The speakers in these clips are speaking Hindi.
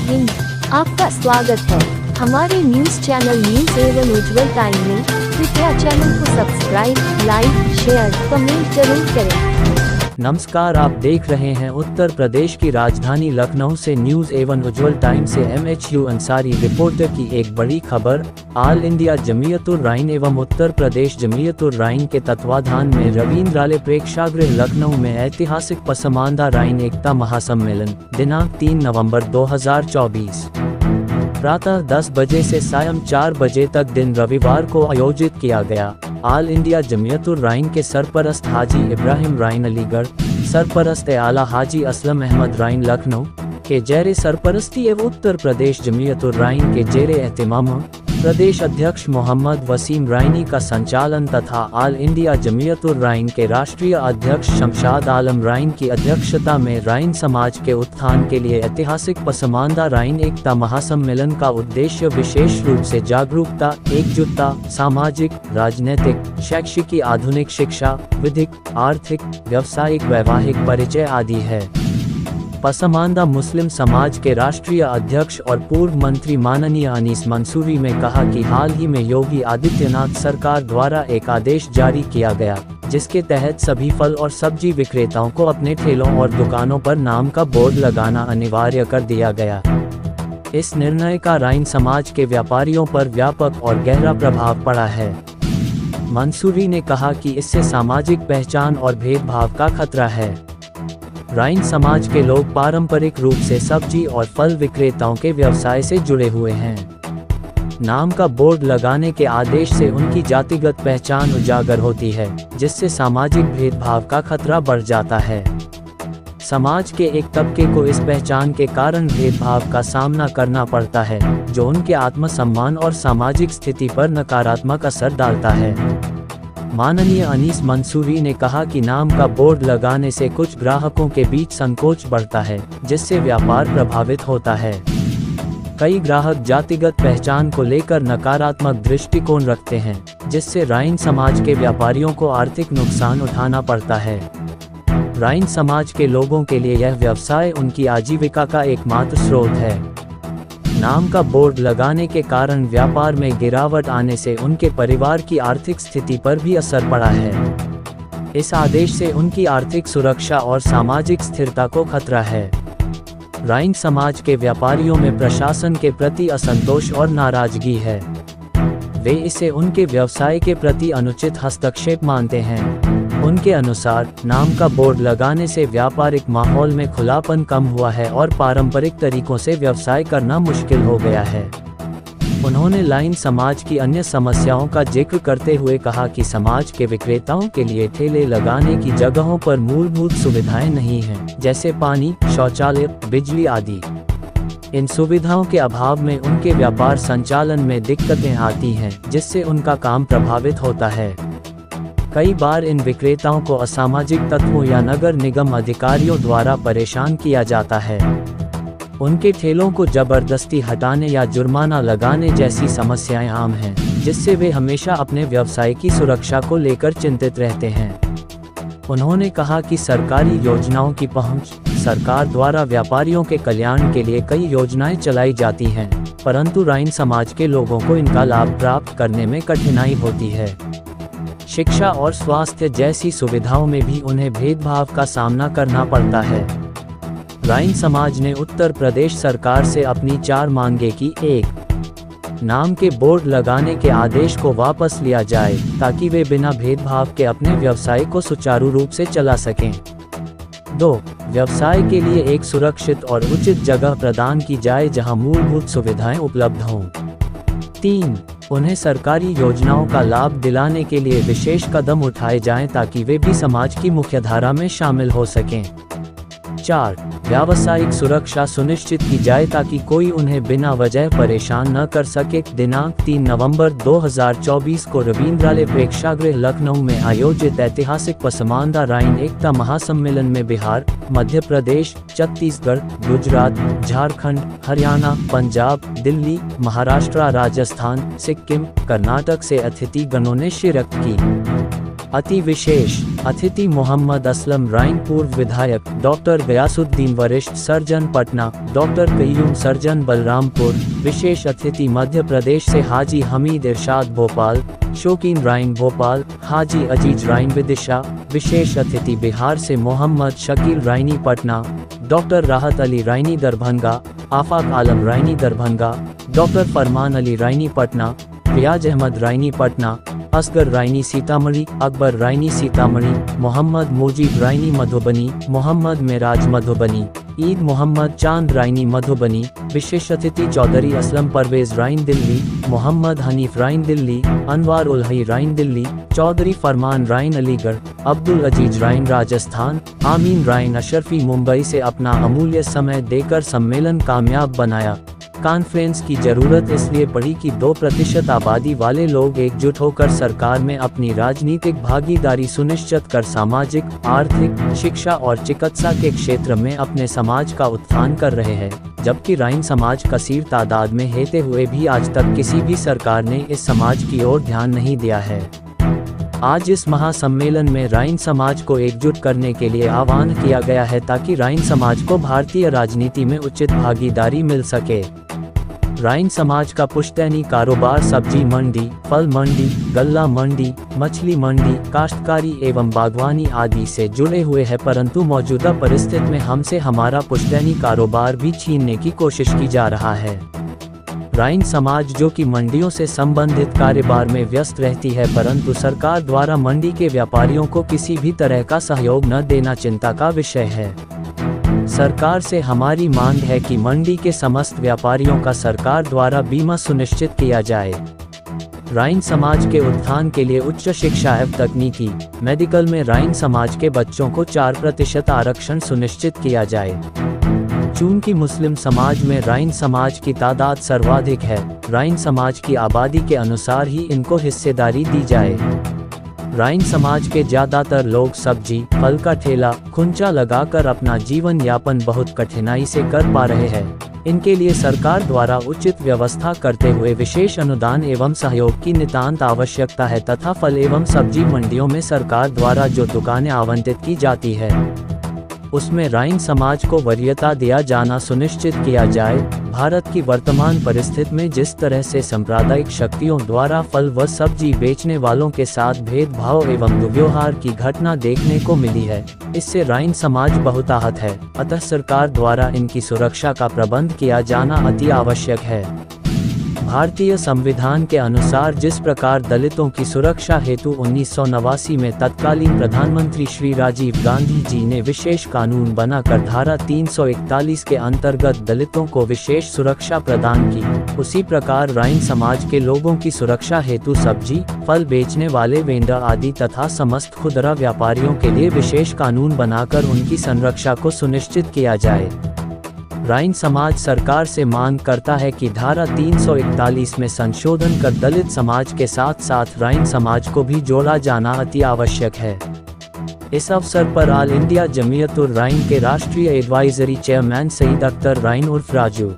हिंद, आपका स्वागत है हमारे न्यूज चैनल न्यूज एवं उज्जवल टाइम में। कृपया चैनल को सब्सक्राइब, लाइक, शेयर, कमेंट जरूर करें। नमस्कार, आप देख रहे हैं उत्तर प्रदेश की राजधानी लखनऊ से न्यूज एवं उज्जवल टाइम से MHU अंसारी रिपोर्टर की एक बड़ी खबर। ऑल इंडिया जमीयत-उर-रहमान एवं उत्तर प्रदेश जमीयत-उर-रहमान के तत्वाधान में रवींद्रालय प्रेक्षागृह लखनऊ में ऐतिहासिक पसमानदा रहमान एकता महासम्मेलन दिनांक 3 नवंबर 2024 प्रातः 10 बजे से सायं 4 बजे तक दिन रविवार को आयोजित किया गया। ऑल इंडिया जमीयत-उर-रहमान के सरपरस्त हाजी इब्राहिम रहमान अलीगढ़, सरपरस्त आला हाजी असलम अहमद रहमान लखनऊ के जेरे सरपरस्ती एवं उत्तर प्रदेश जमीयत-उर-रहमान के जेरे एहतिमाम प्रदेश अध्यक्ष मोहम्मद वसीम रहमानी का संचालन तथा ऑल इंडिया जमीयत-उर-रहमान के राष्ट्रीय अध्यक्ष शमशाद आलम रहमान की अध्यक्षता में रहमान समाज के उत्थान के लिए ऐतिहासिक पसमानदा रहमान एकता महासम्मेलन का उद्देश्य विशेष रूप से जागरूकता, एकजुटता, सामाजिक, राजनीतिक, शैक्षिक, आधुनिक शिक्षा, विधिक, आर्थिक, व्यावसायिक, वैवाहिक परिचय आदि है। पसमानदा मुस्लिम समाज के राष्ट्रीय अध्यक्ष और पूर्व मंत्री माननीय अनीस मंसूरी ने कहा कि हाल ही में योगी आदित्यनाथ सरकार द्वारा एक आदेश जारी किया गया, जिसके तहत सभी फल और सब्जी विक्रेताओं को अपने ठेलों और दुकानों पर नाम का बोर्ड लगाना अनिवार्य कर दिया गया। इस निर्णय का रहमान समाज के व्यापारियों पर व्यापक और गहरा प्रभाव पड़ा है। मंसूरी ने कहा कि इससे सामाजिक पहचान और भेदभाव का खतरा है। रहमान समाज के लोग पारंपरिक रूप से सब्जी और फल विक्रेताओं के व्यवसाय से जुड़े हुए हैं। नाम का बोर्ड लगाने के आदेश से उनकी जातिगत पहचान उजागर होती है, जिससे सामाजिक भेदभाव का खतरा बढ़ जाता है। समाज के एक तबके को इस पहचान के कारण भेदभाव का सामना करना पड़ता है, जो उनके आत्मसम्मान और सामाजिक स्थिति पर नकारात्मक असर डालता है। माननीय अनीस मंसूरी ने कहा कि नाम का बोर्ड लगाने से कुछ ग्राहकों के बीच संकोच बढ़ता है, जिससे व्यापार प्रभावित होता है। कई ग्राहक जातिगत पहचान को लेकर नकारात्मक दृष्टिकोण रखते हैं, जिससे रहमान समाज के व्यापारियों को आर्थिक नुकसान उठाना पड़ता है। रहमान समाज के लोगों के लिए यह व्यवसाय उनकी आजीविका का एकमात्र स्रोत है। नाम का बोर्ड लगाने के कारण व्यापार में गिरावट आने से उनके परिवार की आर्थिक स्थिति पर भी असर पड़ा है। इस आदेश से उनकी आर्थिक सुरक्षा और सामाजिक स्थिरता को खतरा है। रहमान समाज के व्यापारियों में प्रशासन के प्रति असंतोष और नाराजगी है। वे इसे उनके व्यवसाय के प्रति अनुचित हस्तक्षेप मानते हैं। उनके अनुसार नाम का बोर्ड लगाने से व्यापारिक माहौल में खुलापन कम हुआ है और पारंपरिक तरीकों से व्यवसाय करना मुश्किल हो गया है। उन्होंने रहमान समाज की अन्य समस्याओं का जिक्र करते हुए कहा कि समाज के विक्रेताओं के लिए ठेले लगाने की जगहों पर मूलभूत सुविधाएं नहीं हैं, जैसे पानी, शौचालय, बिजली आदि। इन सुविधाओं के अभाव में उनके व्यापार संचालन में दिक्कतें आती हैं, जिससे उनका काम प्रभावित होता है। कई बार इन विक्रेताओं को असामाजिक तत्वों या नगर निगम अधिकारियों द्वारा परेशान किया जाता है। उनके ठेलों को जबरदस्ती हटाने या जुर्माना लगाने जैसी समस्याएं आम हैं, जिससे वे हमेशा अपने व्यवसाय की सुरक्षा को लेकर चिंतित रहते हैं। उन्होंने कहा कि सरकारी योजनाओं की पहुंच, सरकार द्वारा व्यापारियों के कल्याण के लिए कई योजनाएं चलाई जाती हैं, परंतु रहमान समाज के लोगों को इनका लाभ प्राप्त करने में कठिनाई होती है। शिक्षा और स्वास्थ्य जैसी सुविधाओं में भी उन्हें भेदभाव का सामना करना पड़ता है। रहमान समाज ने उत्तर प्रदेश सरकार से अपनी 4 मांगे की। 1. नाम के बोर्ड लगाने के आदेश को वापस लिया जाए, ताकि वे बिना भेदभाव के अपने व्यवसाय को सुचारू रूप से चला सकें। 2. व्यवसाय के लिए एक सुरक्षित और उचित जगह प्रदान की जाए जहां मूलभूत सुविधाएं उपलब्ध हों। 3. उन्हें सरकारी योजनाओं का लाभ दिलाने के लिए विशेष कदम उठाए जाएं, ताकि वे भी समाज की मुख्यधारा में शामिल हो सकें। 4. व्यावसायिक सुरक्षा सुनिश्चित की जाए, ताकि कोई उन्हें बिना वजह परेशान न कर सके। दिनांक 3 नवंबर 2024 को रवींद्रालय प्रेक्षागृह लखनऊ में आयोजित ऐतिहासिक पसमानदा रहमान एकता महासम्मेलन में बिहार, मध्य प्रदेश, छत्तीसगढ़, गुजरात, झारखंड, हरियाणा, पंजाब, दिल्ली, महाराष्ट्र, राजस्थान, सिक्किम, कर्नाटक से अतिथिगणों ने शिरकत की। अति विशेष अतिथि मोहम्मद असलम राइन, पूर्व विधायक, डॉक्टर गयासुद्दीन, वरिष्ठ surgeon Patna, doctor Qayyum, surgeon Balrampur. विशेष अतिथि मध्य प्रदेश से हाजी हमीद इरशाद भोपाल, शौकीन राइन भोपाल, हाजी अजीज राइन विदिशा। विशेष अतिथि बिहार से मोहम्मद शकील राइनी पटना, डॉक्टर राहत अली राइनी दरभंगा, आफाक आलम राइनी दरभंगा, डॉक्टर फरमान अली राइनी पटना, रियाज अहमद राइनी पटना, असगर राइनी सीतामढ़ी, अकबर राइनी सीतामढ़ी, मोहम्मद मुजीब राइनी मधुबनी, मोहम्मद मेराज मधुबनी, ईद मोहम्मद चांद राइनी मधुबनी। विशेष अतिथि चौधरी असलम परवेज राइन दिल्ली, मोहम्मद हनीफ राइन दिल्ली, अनवार उल हई राइन दिल्ली, चौधरी फरमान राइन अलीगढ़, अब्दुल अजीज राइन राजस्थान, आमीन राइन अशरफी मुंबई से अपना अमूल्य समय देकर सम्मेलन कामयाब बनाया। कॉन्फ्रेंस की जरूरत इसलिए पड़ी कि 2% आबादी वाले लोग एकजुट होकर सरकार में अपनी राजनीतिक भागीदारी सुनिश्चित कर सामाजिक, आर्थिक, शिक्षा और चिकित्सा के क्षेत्र में अपने समाज का उत्थान कर रहे हैं, जबकि राइन समाज कसीर तादाद में होते हुए भी आज तक किसी भी सरकार ने इस समाज की ओर ध्यान नहीं दिया है। आज इस महासम्मेलन में राइन समाज को एकजुट करने के लिए आह्वान किया गया है ताकि राइन समाज को भारतीय राजनीति में उचित भागीदारी मिल सके। राइन समाज का पुश्तैनी कारोबार सब्जी मंडी, फल मंडी, गल्ला मंडी, मछली मंडी, काश्तकारी एवं बागवानी आदि से जुड़े हुए हैं, परंतु मौजूदा परिस्थिति में हमसे हमारा पुश्तैनी कारोबार भी छीनने की कोशिश की जा रहा है। राइन समाज जो कि मंडियों से संबंधित कारोबार में व्यस्त रहती है, परंतु सरकार द्वारा मंडी के व्यापारियों को किसी भी तरह का सहयोग न देना चिंता का विषय है। सरकार से हमारी मांग है कि मंडी के समस्त व्यापारियों का सरकार द्वारा बीमा सुनिश्चित किया जाए। राइन समाज के उत्थान के लिए उच्च शिक्षा एवं तकनीकी, मेडिकल में राइन समाज के बच्चों को 4% आरक्षण सुनिश्चित किया जाए। चूंकि मुस्लिम समाज में राइन समाज की तादाद सर्वाधिक है, राइन समाज की आबादी के अनुसार ही इनको हिस्सेदारी दी जाए। राइन समाज के ज्यादातर लोग सब्जी, फल का ठेला, खुंचा लगाकर अपना जीवन यापन बहुत कठिनाई से कर पा रहे हैं। इनके लिए सरकार द्वारा उचित व्यवस्था करते हुए विशेष अनुदान एवं सहयोग की नितांत आवश्यकता है तथा फल एवं सब्जी मंडियों में सरकार द्वारा जो दुकानें आवंटित की जाती है, उसमें राइन समाज को वरीयता दिया जाना सुनिश्चित किया जाए। भारत की वर्तमान परिस्थिति में जिस तरह से सांप्रदायिक शक्तियों द्वारा फल व सब्जी बेचने वालों के साथ भेदभाव एवं दुर्व्यवहार की घटना देखने को मिली है, इससे राइन समाज बहुत आहत है। अतः सरकार द्वारा इनकी सुरक्षा का प्रबंध किया जाना अति आवश्यक है। भारतीय संविधान के अनुसार जिस प्रकार दलितों की सुरक्षा हेतु 1989 में तत्कालीन प्रधानमंत्री श्री राजीव गांधी जी ने विशेष कानून बनाकर धारा 341 के अंतर्गत दलितों को विशेष सुरक्षा प्रदान की, उसी प्रकार राइन समाज के लोगों की सुरक्षा हेतु सब्जी, फल बेचने वाले वेंडर आदि तथा समस्त खुदरा व्यापारियों के लिए विशेष कानून बनाकर उनकी संरक्षा को सुनिश्चित किया जाए। राइन समाज सरकार से मांग करता है कि धारा 341 में संशोधन कर दलित समाज के साथ साथ राइन समाज को भी जोड़ा जाना अति आवश्यक है। इस अवसर पर ऑल इंडिया जमीयतुर राइन के राष्ट्रीय एडवाइजरी चेयरमैन सईद अख्तर राइन उर्फ राजू,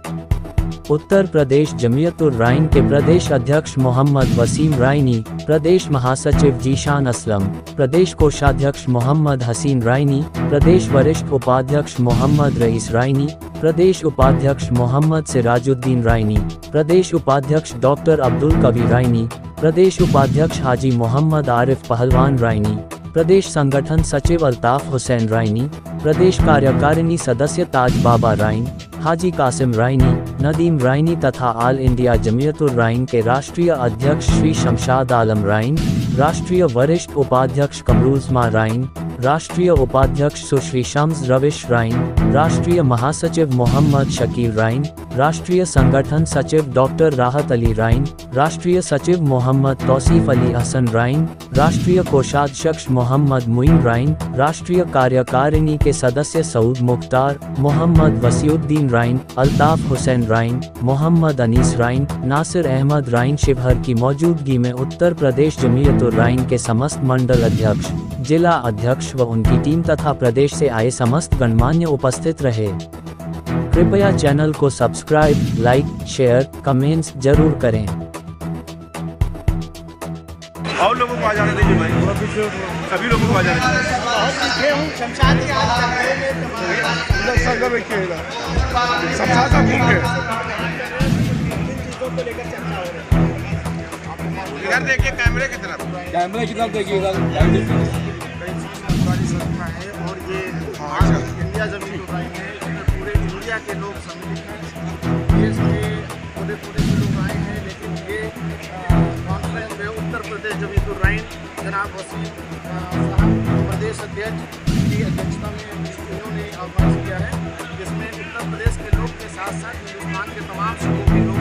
उत्तर प्रदेश जमीयतुर राइन के प्रदेश अध्यक्ष मोहम्मद वसीम राइनी, प्रदेश महासचिव जीशान असलम, प्रदेश कोषाध्यक्ष मोहम्मद हसीन राइनी, प्रदेश वरिष्ठ उपाध्यक्ष मोहम्मद रईस राइनी, प्रदेश उपाध्यक्ष मोहम्मद सिराजुद्दीन राइनी, प्रदेश उपाध्यक्ष डॉक्टर अब्दुल कबीर राइनी, प्रदेश उपाध्यक्ष हाजी मोहम्मद आरिफ पहलवान राइनी, प्रदेश संगठन सचिव अल्ताफ हुसैन राइनी, प्रदेश कार्यकारिणी सदस्य ताज बाबा राइन, हाजी कासिम राइनी, नदीम राइनी तथा ऑल इंडिया जमीयतुर राइन के राष्ट्रीय अध्यक्ष श्री शमशाद आलम राइन, राष्ट्रीय वरिष्ठ उपाध्यक्ष कमरूजमा राइन, राष्ट्रीय उपाध्यक्ष सुश्री शम्स रविश राइन, राष्ट्रीय महासचिव मोहम्मद शकील राइन, राष्ट्रीय संगठन सचिव डॉक्टर राहत अली राइन, राष्ट्रीय सचिव मोहम्मद तौसीफ अली हसन राइन, राष्ट्रीय कोषाध्यक्ष मोहम्मद मुइन राइन, राष्ट्रीय कार्यकारिणी के सदस्य सऊद मुख्तार, मोहम्मद वसीउद्दीन राइन, अल्ताफ हुसैन राइन, मोहम्मद अनीस राइन, नासिर अहमद राइन शिवहर की मौजूदगी में उत्तर प्रदेश जमीयतुर राइन के समस्त मंडल अध्यक्ष, जिला अध्यक्ष व उनकी टीम तथा प्रदेश से आए समस्त गणमान्य उपस्थित रहे। कृपया चैनल को सब्सक्राइब, लाइक, शेयर, कमेंट्स जरूर करें। और लोगों को आ जाने दीजिए भाई। सभी लोगों को आ जाना चाहिए। संगम एक खेला सबसा घूम के इधर देखिए, कैमरे की तरफ देखिए, इधर है और ये इंडिया जमीन टू राइन है। इसमें पूरे इंडिया के लोग सम्मिलित हैं, देश के पूरे के लोग आए हैं। लेकिन ये कॉन्फ्रेंस में उत्तर प्रदेश जमीन टू राइन जनाब वसीम साहब प्रदेश अध्यक्ष की अध्यक्षता में इन्होंने आह्वान किया है, जिसमें उत्तर प्रदेश के लोग के साथ साथ हिंदुस्तान के तमाम सूबों के लोग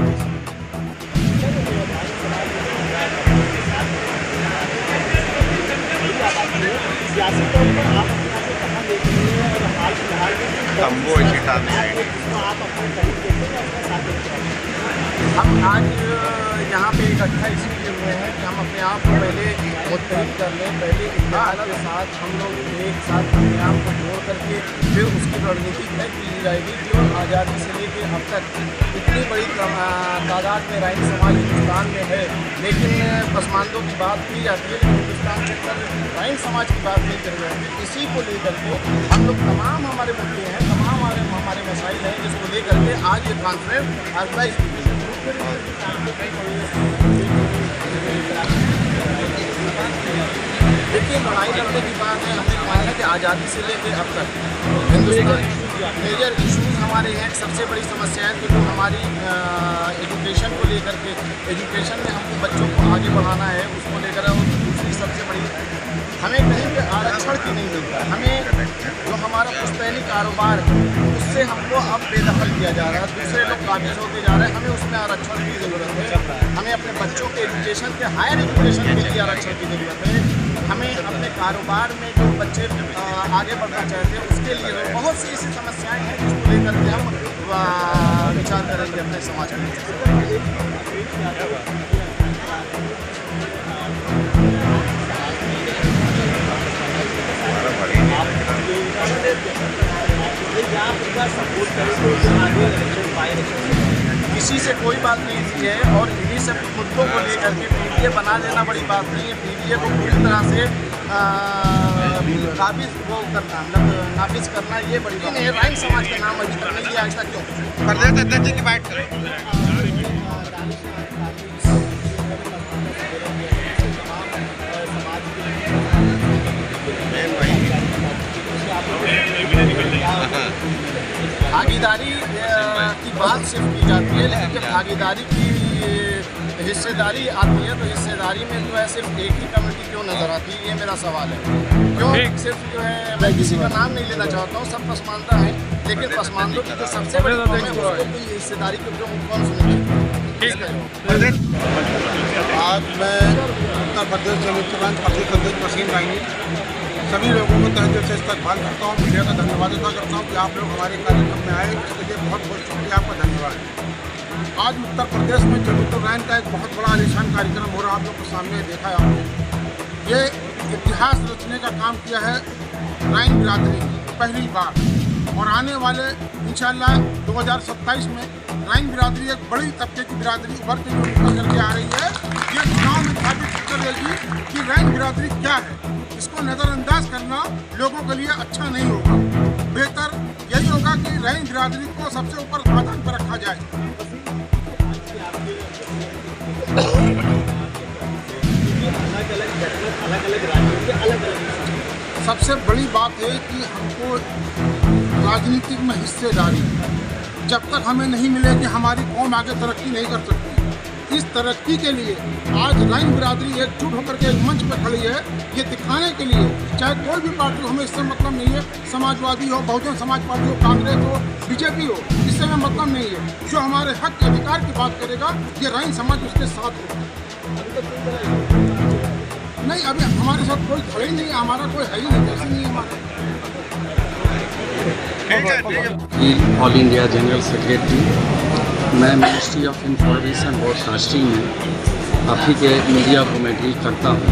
सियासी तौर पर आप कहाँ देखते हैं और हाल फिलहाल में हम आज यहाँ पे इकट्ठा इसलिए हुए हैं कि हम अपने आप को पहले मुत्तहिद कर लें। पहले इत्तेहाद के साथ हम लोग एक साथ अपने आप को जोड़ करके फिर उसकी रणनीति तय की जाएगी। जो आज़ादी से लेकर अब तक इतनी बड़ी तादाद में राइन समाज हिंदुस्तान में है, लेकिन पसमानदों की बात की जाती है, लेकिन हिंदुस्तान के अंदर राइन समाज की बात नहीं करी जाती। इसी को लेकर के हम लोग तमाम हमारे मुद्दे हैं, तमाम हमारे मसाइल हैं, जिसको लेकर के आज ये कॉन्फ्रेंस ऑर्गेनाइज की गई है। देखिए, लड़ाई लड़ने की बात है, हमने कहा है कि आज़ादी से लेकर अब तक हिंदुस्तान मेजर इशूज़ हमारे हैं। सबसे बड़ी समस्या है कि जो हमारी एजुकेशन को लेकर के, एजुकेशन में हमको बच्चों को आगे बढ़ाना है, उसको लेकर दूसरी सबसे बड़ी हमें कहीं पे आरक्षण की नहीं मिलता। हमें जो हमारा पुश्तैनी कारोबार उससे हमको अब बेदखल किया जा रहा है, दूसरे लोग काबिज होते जा रहे हैं, हमें उसमें आरक्षण की ज़रूरत है। हमें अपने बच्चों के एजुकेशन के हायर एजुकेशन के लिए आरक्षण की ज़रूरत है। हमें अपने कारोबार में जो बच्चे आगे बढ़ना चाहते हैं उसके लिए बहुत सी ऐसी समस्याएं हैं जिसको लेकर के हम विचार करेंगे अपने समाज में। किसी से कोई बात नहीं थी है और इन्हीं सब मुद्दों को लेकर के पीडीए बना देना बड़ी बात नहीं है। पीडीए को पूरी तरह से नाफिज करना ये बड़ी बात नहीं है। राइन समाज के नाम अभी तक नहीं लिया आज तक क्यों? प्रदेश अध्यक्ष की बात करें। भागीदारी की बात सिर्फ की जाती है, लेकिन जब भागीदारी की हिस्सेदारी आती है तो हिस्सेदारी में जो है सिर्फ एक ही कमेटी क्यों नज़र आती है, ये मेरा सवाल है। क्यों सिर्फ जो है, मैं किसी का नाम नहीं लेना चाहता हूँ, सब पसमानदा हैं, लेकिन पसमानदों की जो सबसे बड़ी कौम है उसको कोई हिस्सेदारी को क्यों कौन सुनेगा? आज मैं उत्तर प्रदेश जमीन प्रदेश अध्यक्ष वसीम राइनी सभी लोगों को तहे दिल से इस्तकबाल करता हूँ। मीडिया का धन्यवाद अदा करता हूँ कि आप लोग हमारे कार्यक्रम में आए, इसके लिए बहुत बहुत शुक्रिया, आपका धन्यवाद। आज उत्तर प्रदेश में जमीन टू राइन का एक बहुत बड़ा आलीशान कार्यक्रम हो रहा है, आप लोग को सामने देखा है आपने। ये इतिहास रचने का काम किया है राइन बिरादरी पहली बार, और आने वाले इंशाअल्लाह 2027 में राइन बिरादरी एक बड़ी तबके की बिरादरी उभर के जो निकल करके आ रही है। ये चुनाव में साबित करेगी कि राइन बिरादरी क्या है। इसको नज़रअंदाज करना लोगों के लिए अच्छा नहीं होगा। बेहतर यही होगा कि राइन बिरादरी को सबसे ऊपर आधार पर रखा जाए। सबसे बड़ी बात है कि हमको राजनीति में हिस्सेदारी जब तक हमें नहीं मिलेगी हमारी कौम आगे तरक्की नहीं कर सकती। इस तरक्की के लिए आज राइन बिरादरी एकजुट होकर के एक मंच पर खड़ी है, ये दिखाने के लिए, चाहे कोई भी पार्टी हो, हमें इससे मतलब नहीं है, समाजवादी हो, बहुजन समाज पार्टी हो, कांग्रेस हो, बीजेपी हो, इससे हमें मतलब नहीं है। जो हमारे हक के अधिकार की बात करेगा ये राइन समाज उसके साथ होगा। नहीं, अभी हमारे साथ कोई खड़े ही नहीं है, हमारा कोई है ही नहीं, कैसे नहीं हमारा। ऑल इंडिया जनरल सेक्रेटरी, मैं मिनिस्ट्री ऑफ इंफॉर्मेशन ब्रॉडकास्टिंग में आप ही के मीडिया को मैं डील करता हूँ।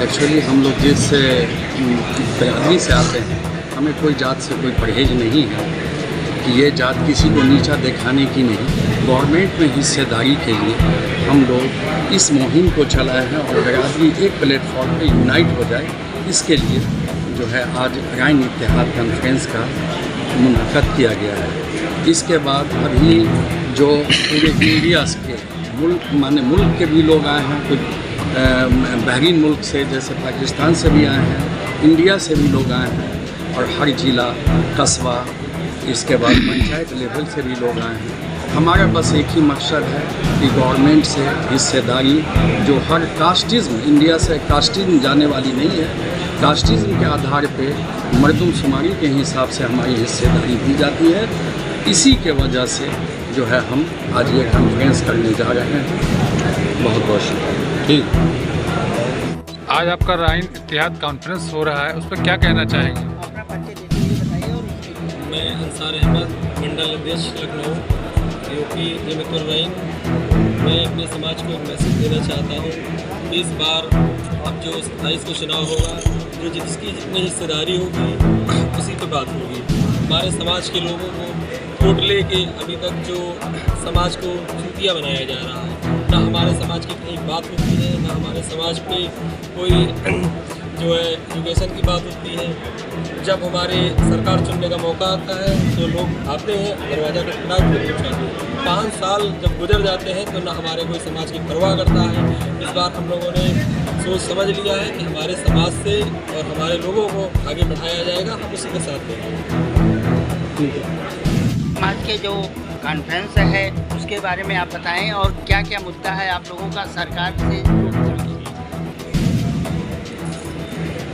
एक्चुअली हम लोग जिस बिरादरी से आते हैं, हमें कोई जात से कोई परहेज नहीं है। कि ये जात किसी को नीचा दिखाने की नहीं, गवर्नमेंट में हिस्सेदारी के लिए हम लोग इस मुहिम को चलाए हैं और बिरादरी एक प्लेटफॉर्म पे यूनाइट हो जाए, इसके लिए जो है आज राइन इत्तेहाद कॉन्फ्रेंस का मुनाक़द किया गया है। इसके बाद अभी जो पूरे इंडिया के मुल्क के भी लोग आए हैं, कुछ बहरीन मुल्क से जैसे पाकिस्तान से भी आए हैं, इंडिया से भी लोग आए हैं और हर जिला कस्बा इसके बाद पंचायत लेवल से भी लोग आए हैं। हमारा बस एक ही मकसद है कि गवर्नमेंट से हिस्सेदारी, जो हर कास्टिज़्म, इंडिया से कास्टिज़्म जाने वाली नहीं है, कास्टिज़्म के आधार पे मर्दमशुमारी के हिसाब से हमारी हिस्सेदारी दी जाती है। इसी के वजह से जो है हम आज ये कॉन्फ्रेंस करने जा रहे हैं। बहुत बहुत शुक्रिया। ठीक, आज आपका राइन इत्तेहाद कॉन्फ्रेंस हो रहा है, उस पर क्या कहना चाहेंगे? मैं अंसार अहमद, मंडल अध्यक्ष लखनऊ, यूपी जमीयतुल राइन। मैं अपने समाज को एक मैसेज देना चाहता हूँ। इस बार अब जो 27 को चुनाव होगा, जो जिसकी जितनी हिस्सेदारी होगी उसी पर बात होगी। हमारे समाज के लोगों को वोट लेके अभी तक जो समाज को चूतिया बनाया जा रहा है, ना हमारे समाज की कहीं बात होती है, ना हमारे समाज पे कोई जो है एजुकेशन की बात होती है। जब हमारे सरकार चुनने का मौका आता है तो लोग आते हैं, दरवाज़ा खटखटाते हैं। 5 साल जब गुजर जाते हैं तो ना हमारे कोई समाज की परवाह करता है। इस बार हम लोगों ने सोच समझ लिया है कि हमारे समाज से और हमारे लोगों को आगे बढ़ाया जाएगा, हम उसी के साथ देंगे। समाज के जो कॉन्फ्रेंस है उसके बारे में आप बताएं और क्या क्या मुद्दा है आप लोगों का सरकार से?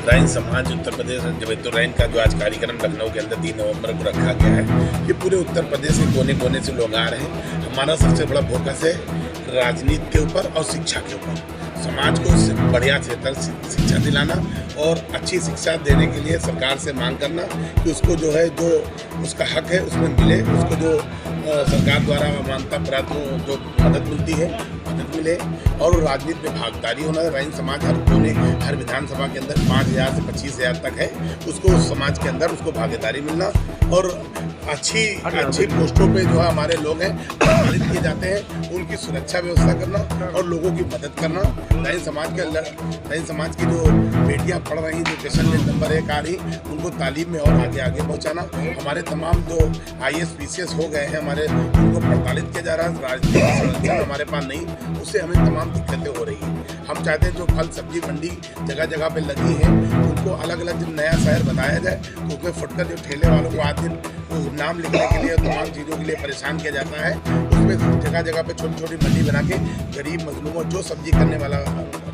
राइन समाज उत्तर प्रदेश जमीयतुल राइन का जो आज कार्यक्रम लखनऊ के अंदर 3 नवंबर को रखा गया है, ये पूरे उत्तर प्रदेश के कोने कोने से लोग आ रहे हैं। हमारा सबसे बड़ा फोकस है राजनीति के ऊपर और शिक्षा के ऊपर। समाज को बढ़िया से बेहतर शिक्षा दिलाना और अच्छी शिक्षा देने के लिए सरकार से मांग करना कि उसको जो है जो उसका हक है उसमें मिले, उसको जो सरकार द्वारा मान्यता प्राप्त जो मदद मिलती है मदद मिले, और राजनीति में भागीदारी होना। राइन समाज हर कोने, हर विधानसभा के अंदर 5,000 से 25,000 तक है, उसको उस समाज के अंदर उसको भागीदारी मिलना और अच्छी पोस्टों पे जो है हमारे लोग हैं सम्मानित किए जाते हैं, उनकी सुरक्षा व्यवस्था करना और लोगों की मदद करना। राइन समाज के अंदर राइन समाज की जो बेटियां पढ़ रही, जो पेशेंट नंबर 1 आ रही, उनको तालीम में और आगे पहुंचाना। हमारे तमाम जो IAS PCS हो गए हैं हमारे, उनको प्रताड़ित किया जा रहा है। राजनीतिक संरक्षण हमारे पास नहीं, उससे हमें तमाम दिक्कतें हो रही हैं। हम चाहते हैं जो फल सब्जी मंडी जगह जगह पे लगी है उनको अलग अलग जब नया शहर बताया जाए तो उसमें फुटकर जो ठेले वालों को आज दिन नाम लिखने के लिए तमाम चीज़ों के लिए परेशान किया जाता है, उसमें जगह जगह पे छोटी छोटी मंडी बना के गरीब मजलूमों जो सब्जी करने वाला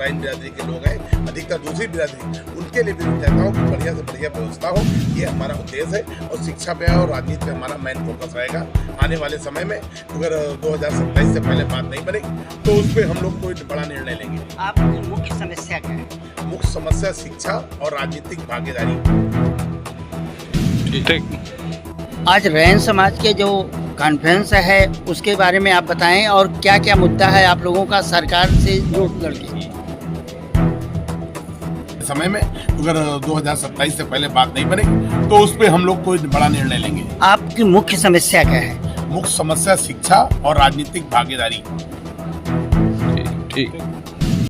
राइन बिरादरी के लोग हैं, अधिकतर दूसरी बिरादरी, उनके लिए भी मैं चाहता हूँ कि बढ़िया से बढ़िया व्यवस्था हो। ये हमारा उद्देश्य है और शिक्षा पे और राजनीति पे हमारा मेन फोकस रहेगा। आने वाले समय में अगर 2027 से पहले बात नहीं बनेगी तो उस पर हम लोग कोई बड़ा निर्णय लेंगे। आपकी मुख्य समस्या क्या है? मुख्य समस्या शिक्षा और राजनीतिक भागीदारी। ठीक। आज रैन समाज के जो कॉन्फ्रेंस है उसके बारे में आप बताएं और क्या क्या मुद्दा है आप लोगों का सरकार से जोड़ करके? समय में अगर 2027 से पहले बात नहीं बनेगी तो उस पर हम लोग कोई बड़ा निर्णय लेंगे। आपकी मुख्य समस्या क्या है? मुख्य समस्या शिक्षा और राजनीतिक भागीदारी। ठीक।